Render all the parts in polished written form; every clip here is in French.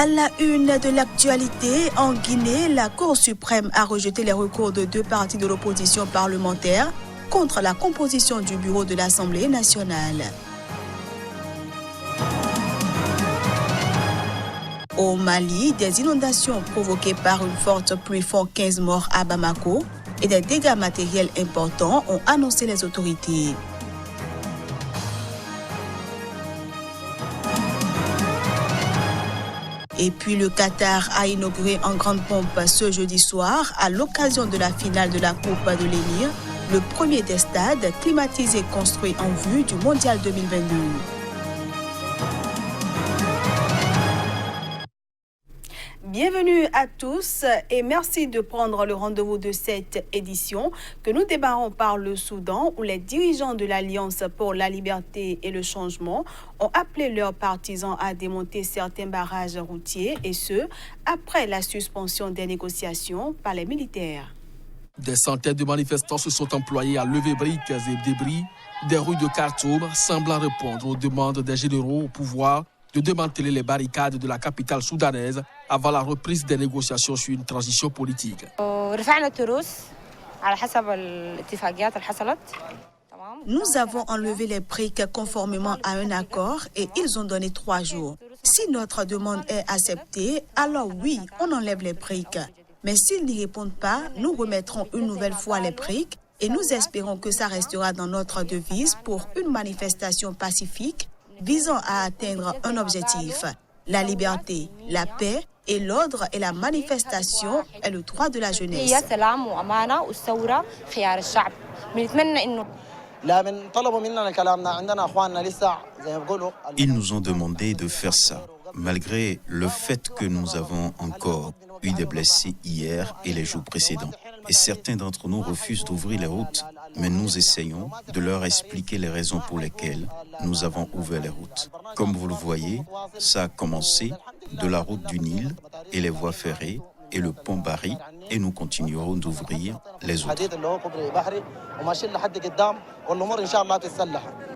À la une de l'actualité, en Guinée, la Cour suprême a rejeté les recours de deux partis de l'opposition parlementaire contre la composition du bureau de l'Assemblée nationale. Au Mali, des inondations provoquées par une forte pluie font 15 morts à Bamako et des dégâts matériels importants ont annoncé les autorités. Et puis le Qatar a inauguré en grande pompe ce jeudi soir, à l'occasion de la finale de la Coupe de l'Émir, le premier des stades climatisés construits en vue du Mondial 2022. Bienvenue à tous et merci de prendre le rendez-vous de cette édition que nous démarrons par le Soudan où les dirigeants de l'Alliance pour la liberté et le changement ont appelé leurs partisans à démonter certains barrages routiers et ce, après la suspension des négociations par les militaires. Des centaines de manifestants se sont employés à lever briques et débris des rues de Khartoum, semblant répondre aux demandes des généraux au pouvoir de démanteler les barricades de la capitale soudanaise avant la reprise des négociations sur une transition politique. Nous avons enlevé les briques conformément à un accord et ils ont donné 3 jours. Si notre demande est acceptée, alors oui, on enlève les briques. Mais s'ils n'y répondent pas, nous remettrons une nouvelle fois les briques et nous espérons que ça restera dans notre devise pour une manifestation pacifique visant à atteindre un objectif. La liberté, la paix et l'ordre et la manifestation est le droit de la jeunesse. Ils nous ont demandé de faire ça, malgré le fait que nous avons encore eu des blessés hier et les jours précédents. Et certains d'entre nous refusent d'ouvrir les routes. Mais nous essayons de leur expliquer les raisons pour lesquelles nous avons ouvert les routes. Comme vous le voyez, ça a commencé de la route du Nil et les voies ferrées et le pont Bari et nous continuerons d'ouvrir les autres.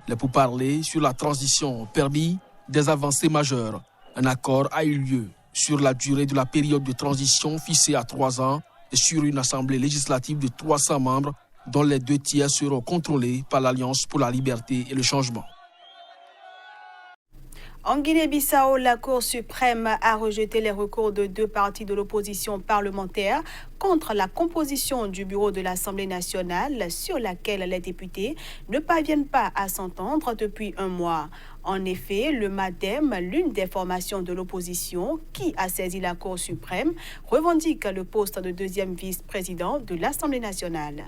Les pourparlers sur la transition ont permis des avancées majeures. Un accord a eu lieu sur la durée de la période de transition fixée à 3 ans et sur une assemblée législative de 300 membres dont les 2 tiers seront contrôlés par l'Alliance pour la liberté et le changement. En Guinée-Bissau, la Cour suprême a rejeté les recours de 2 partis de l'opposition parlementaire contre la composition du bureau de l'Assemblée nationale sur laquelle les députés ne parviennent pas à s'entendre depuis 1 mois. En effet, le MADEM, l'une des formations de l'opposition qui a saisi la Cour suprême, revendique le poste de 2e vice-président de l'Assemblée nationale.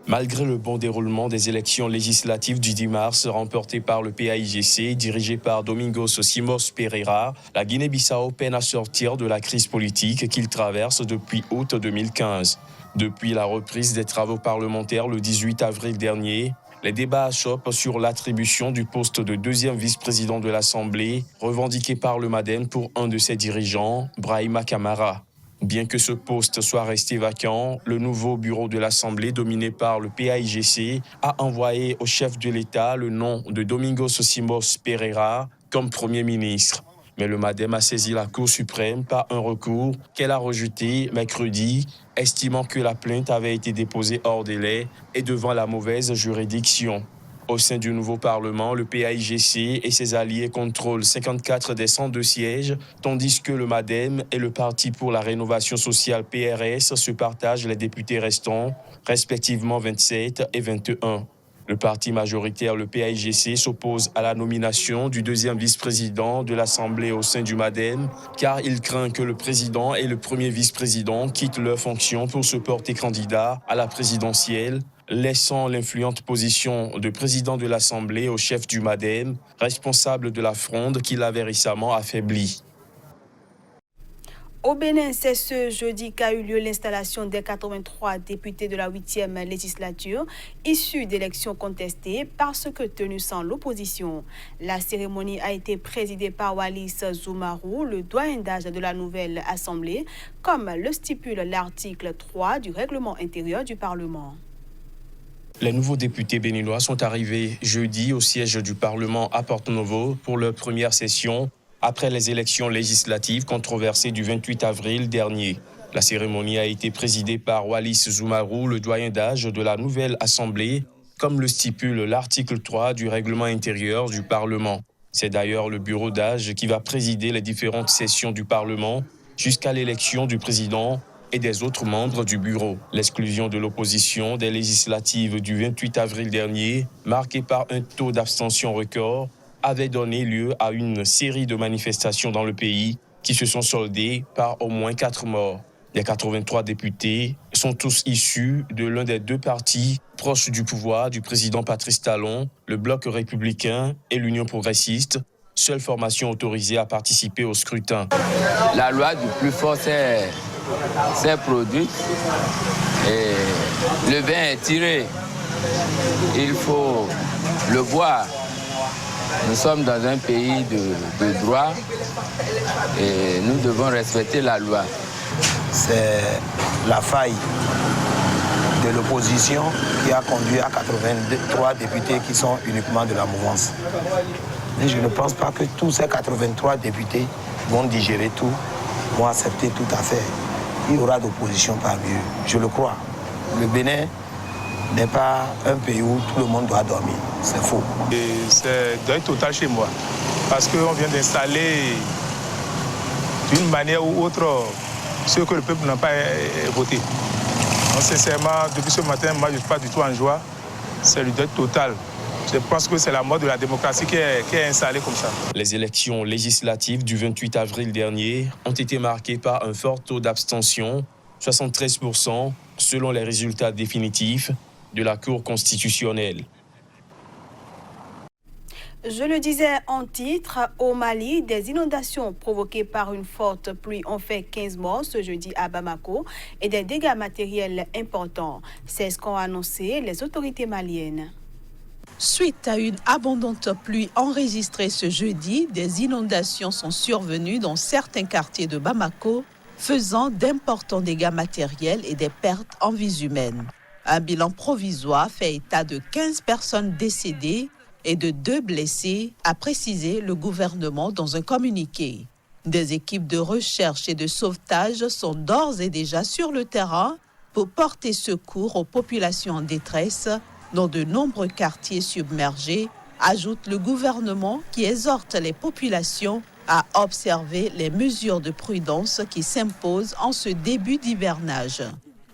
Malgré le bon déroulement des élections législatives du 10 mars remportées par le PAIGC, dirigé par Domingos Simões Pereira, la Guinée-Bissau peine à sortir de la crise politique qu'il traverse depuis août 2015. Depuis la reprise des travaux parlementaires le 18 avril dernier, les débats achoppent sur l'attribution du poste de 2e vice-président de l'Assemblée, revendiqué par le MADEM pour un de ses dirigeants, Brahima Camara. Bien que ce poste soit resté vacant, le nouveau bureau de l'Assemblée, dominé par le PAIGC, a envoyé au chef de l'État le nom de Domingos Simões Pereira comme Premier ministre. Mais le MADEM a saisi la Cour suprême par un recours qu'elle a rejeté mercredi, estimant que la plainte avait été déposée hors délai et devant la mauvaise juridiction. Au sein du nouveau Parlement, le PAIGC et ses alliés contrôlent 54 des 102 sièges, tandis que le MADEM et le Parti pour la rénovation sociale PRS se partagent les députés restants, respectivement 27 et 21. Le parti majoritaire, le PAIGC, s'oppose à la nomination du 2e vice-président de l'Assemblée au sein du MADEM, car il craint que le président et le premier vice-président quittent leurs fonctions pour se porter candidat à la présidentielle, laissant l'influente position de président de l'Assemblée au chef du MADEM, responsable de la fronde qui l'avait récemment affaibli. Au Bénin, c'est ce jeudi qu'a eu lieu l'installation des 83 députés de la 8e législature, issus d'élections contestées parce que tenus sans l'opposition. La cérémonie a été présidée par Wallis Zoumarou, le doyen d'âge de la nouvelle Assemblée, comme le stipule l'article 3 du règlement intérieur du Parlement. Les nouveaux députés béninois sont arrivés jeudi au siège du Parlement à Porto Novo pour leur première session, après les élections législatives controversées du 28 avril dernier. La cérémonie a été présidée par Wallis Zoumarou, le doyen d'âge de la nouvelle Assemblée, comme le stipule l'article 3 du règlement intérieur du Parlement. C'est d'ailleurs le bureau d'âge qui va présider les différentes sessions du Parlement jusqu'à l'élection du président et des autres membres du bureau. L'exclusion de l'opposition des législatives du 28 avril dernier, marquée par un taux d'abstention record, avait donné lieu à une série de manifestations dans le pays qui se sont soldées par au moins 4 morts. Les 83 députés sont tous issus de l'un des deux partis proches du pouvoir du président Patrice Talon, le Bloc républicain et l'Union progressiste, seule formation autorisée à participer au scrutin. La loi du plus fort s'est produite et le bain est tiré. Il faut le voir. Nous sommes dans un pays de droit et nous devons respecter la loi. C'est la faille de l'opposition qui a conduit à 83 députés qui sont uniquement de la mouvance. Mais je ne pense pas que tous ces 83 députés vont digérer tout, vont accepter tout à fait. Il y aura d'opposition parmi eux, je le crois. Le Bénin n'est pas un pays où tout le monde doit dormir, c'est faux. C'est deuil total chez moi, parce qu'on vient d'installer d'une manière ou autre ceux que le peuple n'a pas voté. Donc, sincèrement, depuis ce matin, moi je ne suis pas du tout en joie, c'est le deuil total. Je pense que c'est la mort de la démocratie qui est installée comme ça. Les élections législatives du 28 avril dernier ont été marquées par un fort taux d'abstention, 73% selon les résultats définitifs de la Cour constitutionnelle. Je le disais en titre, au Mali, des inondations provoquées par une forte pluie ont fait 15 morts ce jeudi à Bamako et des dégâts matériels importants. C'est ce qu'ont annoncé les autorités maliennes. Suite à une abondante pluie enregistrée ce jeudi, des inondations sont survenues dans certains quartiers de Bamako, faisant d'importants dégâts matériels et des pertes en vies humaines. Un bilan provisoire fait état de 15 personnes décédées et de 2 blessés, a précisé le gouvernement dans un communiqué. Des équipes de recherche et de sauvetage sont d'ores et déjà sur le terrain pour porter secours aux populations en détresse dans de nombreux quartiers submergés, ajoute le gouvernement qui exhorte les populations à observer les mesures de prudence qui s'imposent en ce début d'hivernage.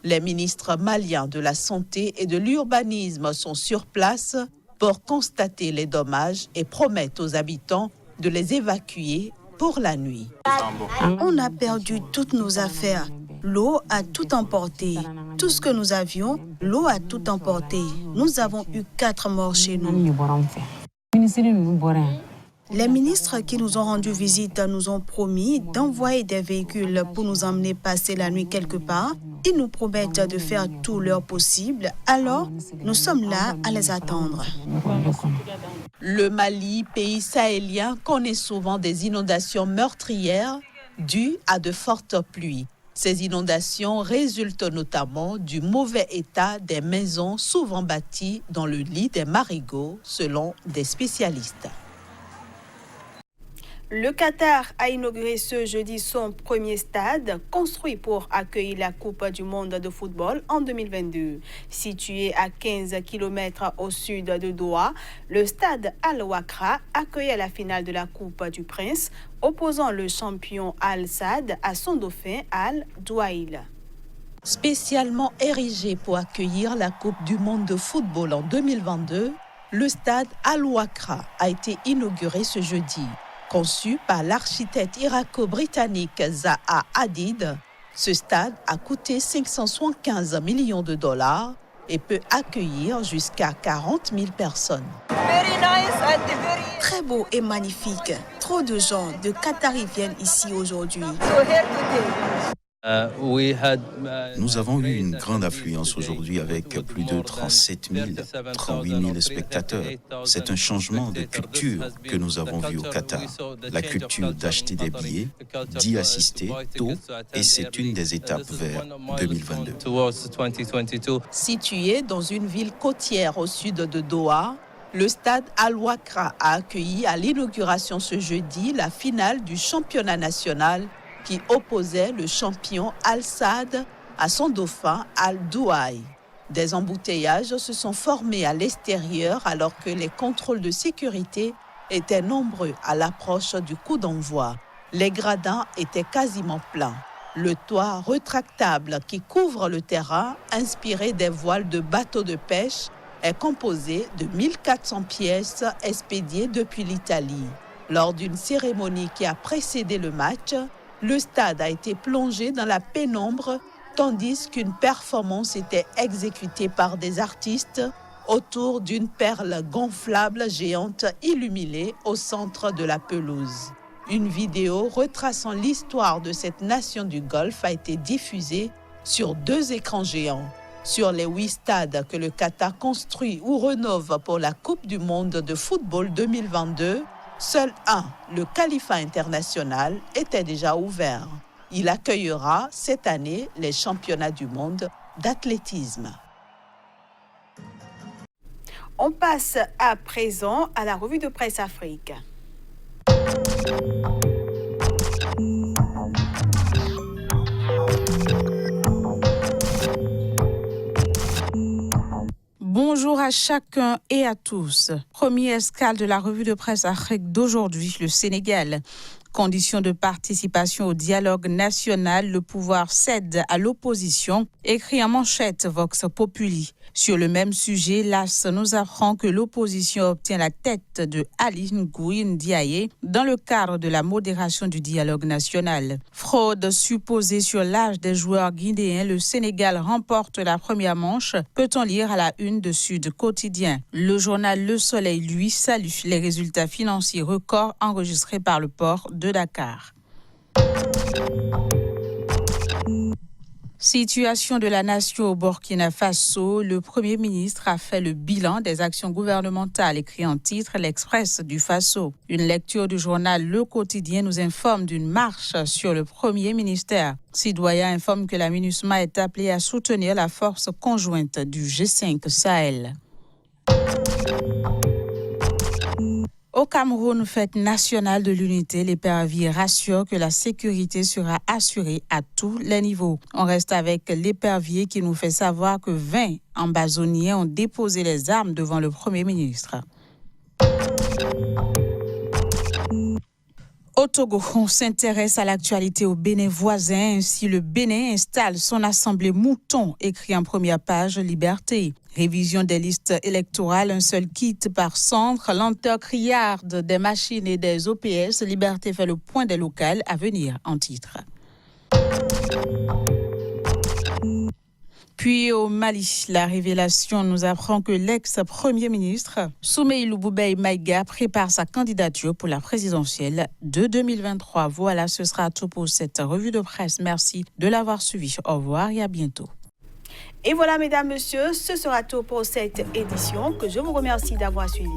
Les ministres maliens de la Santé et de l'Urbanisme sont sur place pour constater les dommages et promettent aux habitants de les évacuer pour la nuit. On a perdu toutes nos affaires. L'eau a tout emporté. Tout ce que nous avions, l'eau a tout emporté. Nous avons eu 4 morts chez nous. Les ministres qui nous ont rendu visite nous ont promis d'envoyer des véhicules pour nous emmener passer la nuit quelque part. Ils nous promettent de faire tout leur possible, alors nous sommes là à les attendre. Le Mali, pays sahélien, connaît souvent des inondations meurtrières dues à de fortes pluies. Ces inondations résultent notamment du mauvais état des maisons souvent bâties dans le lit des marigots, selon des spécialistes. Le Qatar a inauguré ce jeudi son premier stade construit pour accueillir la Coupe du monde de football en 2022. Situé à 15 km au sud de Doha, le stade Al-Wakra accueillait la finale de la Coupe du Prince, opposant le champion Al-Sadd à son dauphin Al-Douail. Spécialement érigé pour accueillir la Coupe du monde de football en 2022, le stade Al-Wakra a été inauguré ce jeudi. Conçu par l'architecte irako-britannique Zaha Hadid, ce stade a coûté 575 millions de dollars et peut accueillir jusqu'à 40 000 personnes. Très beau et magnifique. Trop de gens de Qataris viennent ici aujourd'hui. Nous avons eu une grande affluence aujourd'hui avec plus de 37 000, 38 000 spectateurs. C'est un changement de culture que nous avons vu au Qatar. La culture d'acheter des billets, d'y assister tôt, et c'est une des étapes vers 2022. Situé dans une ville côtière au sud de Doha, Le stade Al-Wakra a accueilli à l'inauguration ce jeudi la finale du championnat national qui opposait le champion Al-Sadd à son dauphin Al-Douaï. Des embouteillages se sont formés à l'extérieur alors que les contrôles de sécurité étaient nombreux à l'approche du coup d'envoi. Les gradins étaient quasiment pleins. Le toit rétractable qui couvre le terrain, inspiré des voiles de bateaux de pêche, est composé de 1400 pièces expédiées depuis l'Italie. Lors d'une cérémonie qui a précédé le match, le stade a été plongé dans la pénombre tandis qu'une performance était exécutée par des artistes autour d'une perle gonflable géante illuminée au centre de la pelouse. Une vidéo retraçant l'histoire de cette nation du Golfe a été diffusée sur 2 écrans géants. Sur les 8 stades que le Qatar construit ou rénove pour la Coupe du monde de football 2022, seul un, le Khalifa International, était déjà ouvert. Il accueillera cette année les championnats du monde d'athlétisme. On passe à présent à la revue de presse Afrique. Bonjour à chacun et à tous. Première escale de la revue de presse Afrique d'aujourd'hui, le Sénégal. Conditions de participation au dialogue national, le pouvoir cède à l'opposition, écrit en manchette Vox Populi. Sur le même sujet, l'AS nous apprend que l'opposition obtient la tête de Ali Ngouille Ndiaye dans le cadre de la modération du dialogue national. Fraude supposée sur l'âge des joueurs guinéens, le Sénégal remporte la première manche, peut-on lire à la une de Sud Quotidien. Le journal Le Soleil, lui, salue les résultats financiers records enregistrés par le port de Dakar. Situation de la nation au Burkina Faso, le Premier ministre a fait le bilan des actions gouvernementales, écrit en titre l'Express du Faso. Une lecture du journal Le Quotidien nous informe d'une marche sur le Premier ministère. Citoyen informe que la MINUSMA est appelée à soutenir la force conjointe du G5 Sahel. Au Cameroun, fête nationale de l'unité, l'épervier rassure que la sécurité sera assurée à tous les niveaux. On reste avec l'épervier qui nous fait savoir que 20 ambazoniens ont déposé les armes devant le Premier ministre. Au Togo, on s'intéresse à l'actualité au Bénin voisin. Ainsi, le Bénin installe son assemblée mouton, écrit en première page Liberté. Révision des listes électorales, un seul kit par centre, lenteur criarde des machines et des OPS. Liberté fait le point des locales à venir en titre. Puis au Mali, la révélation nous apprend que l'ex-premier ministre Soumeïlou Boubèye Maïga prépare sa candidature pour la présidentielle de 2023. Voilà, ce sera tout pour cette revue de presse. Merci de l'avoir suivi. Au revoir et à bientôt. Et voilà, mesdames, messieurs, ce sera tout pour cette édition que je vous remercie d'avoir suivi.